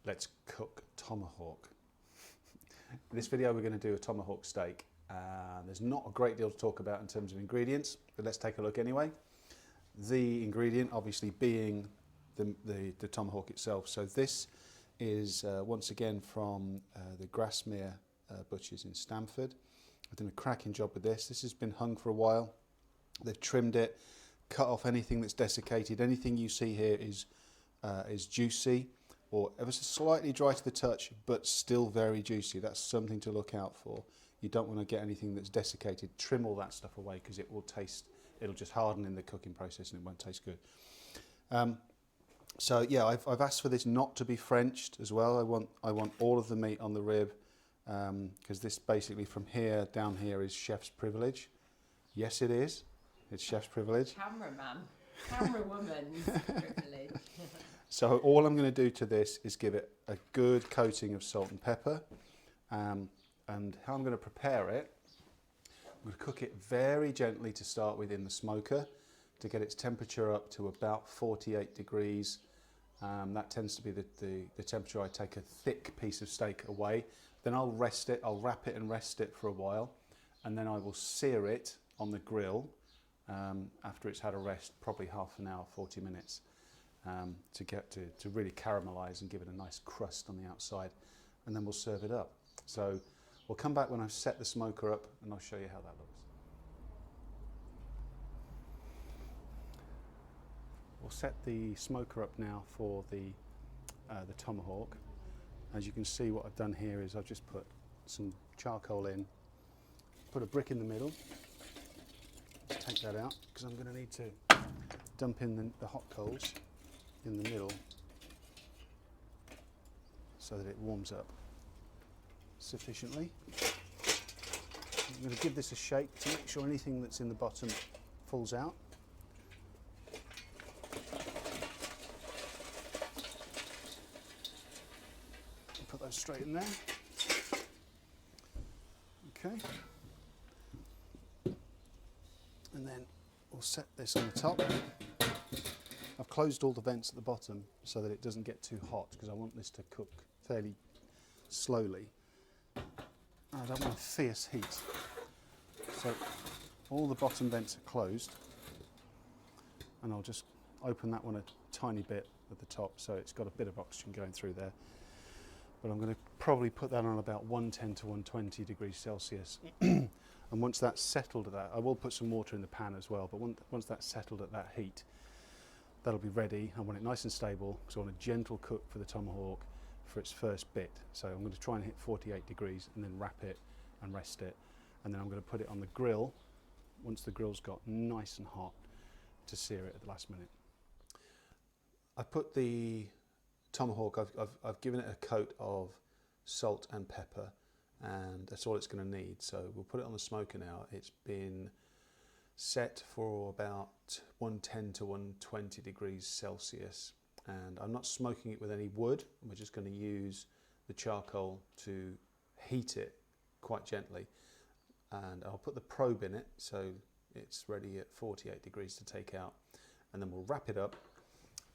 let's cook tomahawk. In this video we're going to do a tomahawk steak. There's not a great deal to talk about in terms of ingredients, but let's take a look anyway. The ingredient obviously being the tomahawk itself. So this is once again from the Grasmere butchers in Stamford. I've done a cracking job with this. This has been hung for a while. They've trimmed it, cut off anything that's desiccated. Anything you see here is juicy or ever so slightly dry to the touch, but still very juicy. That's something to look out for. You don't want to get anything that's desiccated. Trim all that stuff away because it will taste, it'll just harden in the cooking process and it won't taste good. So yeah, I've asked for this not to be Frenched as well. I want all of the meat on the rib because this basically from here down here is chef's privilege. Yes, it is. It's chef's privilege. Camerawoman's privilege. So all I'm going to do to this is give it a good coating of salt and pepper. And how I'm going to prepare it, I'm going to cook it very gently to start with in the smoker to get its temperature up to about 48 degrees. That tends to be the temperature I take a thick piece of steak away. Then I'll rest it, I'll wrap it and rest it for a while. And then I will sear it on the grill after it's had a rest, probably half an hour, 40 minutes, to really caramelise and give it a nice crust on the outside. And then we'll serve it up. So we'll come back when I've set the smoker up and I'll show you how that looks. We'll set the smoker up now for the tomahawk. As you can see, what I've done here is I've just put some charcoal in, put a brick in the middle, take that out because I'm going to need to dump in the hot coals in the middle so that it warms up sufficiently. I'm going to give this a shake to make sure anything that's in the bottom falls out. Put those straight in there. Okay. And then we'll set this on the top. I've closed all the vents at the bottom so that it doesn't get too hot because I want this to cook fairly slowly. I don't want fierce heat. So all the bottom vents are closed and I'll just open that one a tiny bit at the top so it's got a bit of oxygen going through there. But I'm going to probably put that on about 110 to 120 degrees Celsius. And once that's settled at that, I will put some water in the pan as well, but once that's settled at that heat, that'll be ready. I want it nice and stable, so I want a gentle cook for the tomahawk for its first bit. So I'm going to try and hit 48 degrees and then wrap it and rest it. And then I'm going to put it on the grill, once the grill's got nice and hot, to sear it at the last minute. I put the tomahawk, I've given it a coat of salt and pepper, and that's all it's going to need. So we'll put it on the smoker now. It's been set for about 110 to 120 degrees Celsius, and I'm not smoking it with any wood. We're just going to use the charcoal to heat it quite gently, and I'll put the probe in it so it's ready at 48 degrees to take out, and then we'll wrap it up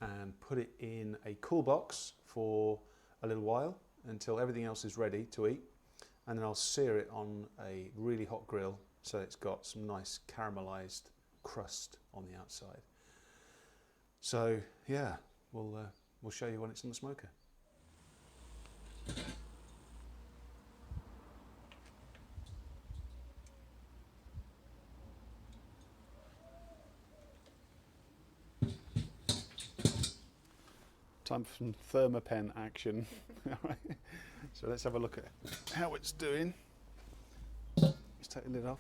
and put it in a cool box for a little while until everything else is ready to eat, and then I'll sear it on a really hot grill so it's got some nice caramelized crust on the outside. So yeah, we'll show you when it's in the smoker. Time for some thermopen action. So let's have a look at how it's doing. Let's take the lid off.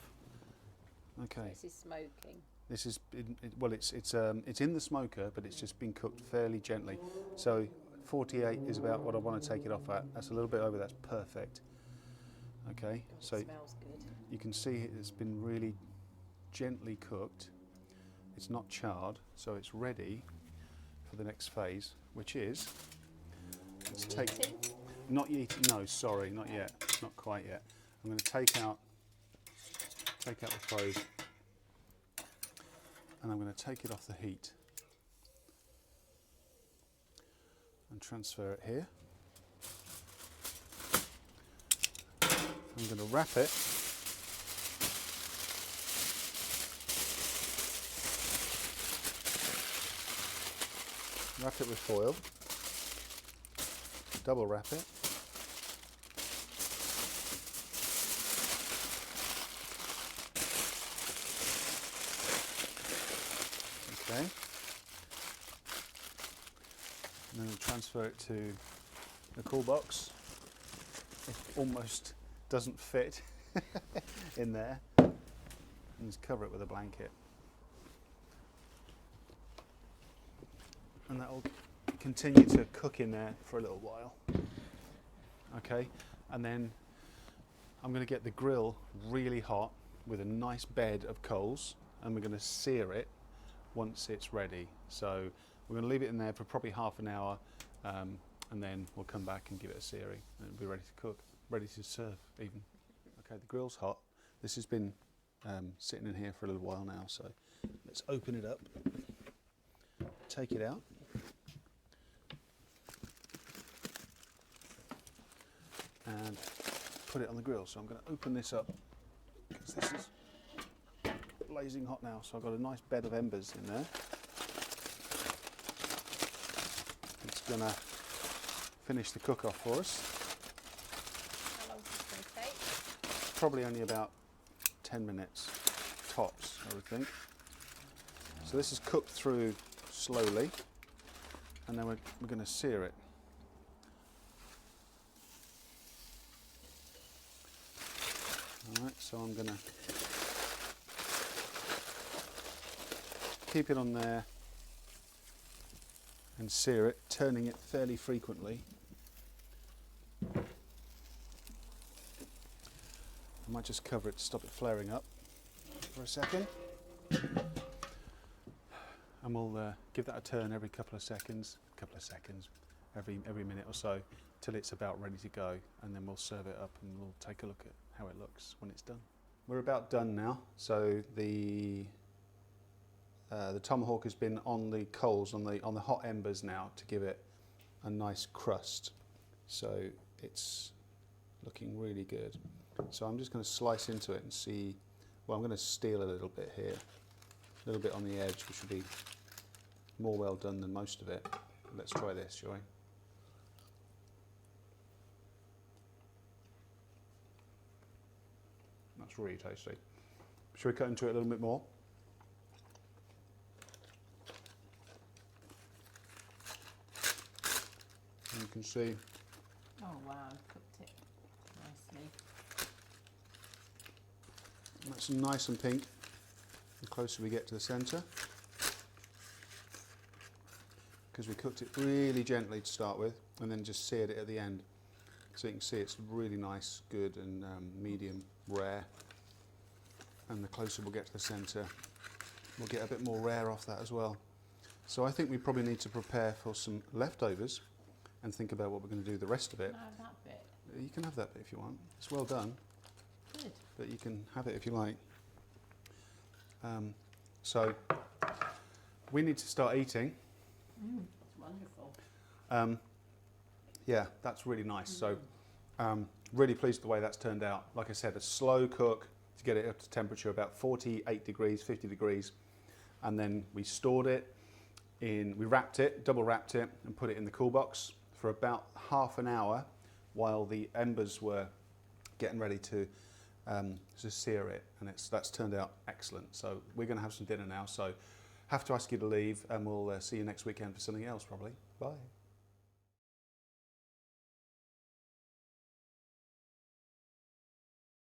Okay. This is smoking. This is well, it's in the smoker, but it's just been cooked fairly gently. So 48 is about what I want to take it off at. That's a little bit over. That's perfect. Okay. So It smells good. you can see it's been really gently cooked. It's not charred, so it's ready for the next phase, which is let's take not yet. No, sorry, not yet. Not quite yet. I'm going to take out the probe, and I'm going to take it off the heat and transfer it here. I'm going to wrap it with foil, double wrap it, okay, and then we'll transfer it to the cool box. It almost doesn't fit in there, and just cover it with a blanket. And that will continue to cook in there for a little while. Okay, and then I'm going to get the grill really hot with a nice bed of coals, and we're going to sear it once it's ready. So we're going to leave it in there for probably half an hour, and then we'll come back and give it a searing, and it'll be ready to cook, ready to serve even. Okay, the grill's hot. This has been sitting in here for a little while now, so let's open it up, take it out. And put it on the grill. So I'm going to open this up because this is blazing hot now. So I've got a nice bed of embers in there. It's going to finish the cook off for us. How long is this going to take? Probably only about 10 minutes tops, I would think. So this is cooked through slowly, and then we're going to sear it. Alright, so I'm going to keep it on there and sear it, turning it fairly frequently. I might just cover it to stop it flaring up for a second. And we'll give that a turn every couple of seconds, every minute or so, till it's about ready to go, and then we'll serve it up and we'll take a look at how it looks when it's done. We're about done now, so the tomahawk has been on the coals, on the hot embers now, to give it a nice crust. So it's looking really good. So I'm just going to slice into it and see. Well, I'm going to steal a little bit here, a little bit on the edge, which will be more well done than most of it. Let's try this, shall we? That's really tasty. Should we cut into it a little bit more? And you can see. Oh wow, I've cooked it nicely. That's nice and pink. The closer we get to the centre, because we cooked it really gently to start with, and then just seared it at the end. So you can see it's really nice, good, and medium rare. And the closer we'll get to the centre, we'll get a bit more rare off that as well. So I think we probably need to prepare for some leftovers and think about what we're going to do the rest of it. Can I have that bit? You can have that bit if you want. It's well done. Good. But you can have it if you like. So we need to start eating. It's wonderful. Yeah, that's really nice. So really pleased with the way that's turned out. Like I said, a slow cook to get it up to temperature about 48 degrees, 50 degrees. And then we stored it in, we wrapped it, double wrapped it, and put it in the cool box for about half an hour while the embers were getting ready to sear it. And that's turned out excellent. So we're going to have some dinner now. So have to ask you to leave, and we'll see you next weekend for something else probably. Bye.